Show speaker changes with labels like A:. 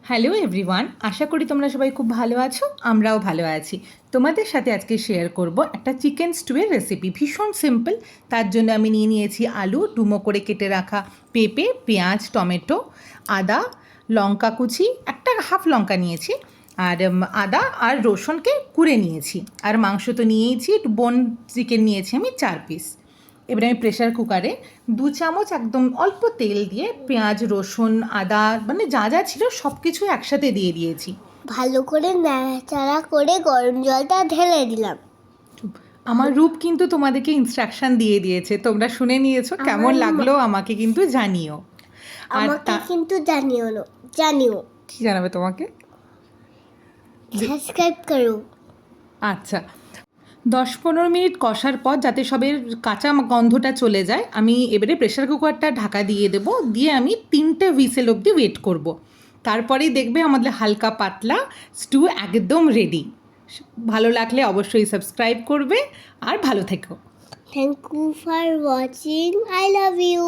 A: Hello everyone, আশা করি তোমরা সবাই খুব ভালো আছো। আমরাও ভালো আছি। তোমাদের সাথে আজকে শেয়ার করব একটা চিকেন স্টুয়ের রেসিপি। ভীষণ সিম্পল। তার জন্য আমি নিয়ে নিয়েছি আলু, ডুমো করে কেটে রাখা পেঁপে, পেঁয়াজ, টমেটো, আদা, লঙ্কা কুচি, একটা হাফ লঙ্কা নিয়েছি, আর আদা আর রসুনকে কুড়ে নিয়েছি। আর মাংস তো নিয়েইছি, একটু বোন চিকেন নিয়েছি আমি 4 পিস। এবারে আমি প্রেশার কুকারে 2 চামচ একদম অল্প তেল দিয়ে পেঁয়াজ, রসুন, আদা মানে যা যা ছিল সব কিছু একসাথে দিয়ে দিয়েছি।
B: ভালো করে নাড়াচাড়া করে গরম জলটা ঢেলে দিলাম।
A: আমার রূপ কিন্তু তোমাদেরকে ইনস্ট্রাকশন দিয়ে দিয়েছে, তোমরা শুনে নিয়েছো। কেমন লাগলো আমাকে কিন্তু জানিও। আর
B: আমাকে কিন্তু জানিও
A: কি জানাবে তোমাকে?
B: সাবস্ক্রাইব করো।
A: আচ্ছা, 10-15 মিনিট কষার পর যাতে সবের কাঁচা গন্ধটা চলে যায়, আমি এবারে প্রেশার কুকারটা ঢাকা দিয়ে দেবো। দিয়ে আমি 3টে হুইসেল অবধি ওয়েট করব। তারপরেই দেখবে আমাদের হালকা পাতলা স্টু একদম রেডি। ভালো লাগলে অবশ্যই সাবস্ক্রাইব করবে আর ভালো থেকো।
B: Thank you for watching. I love you.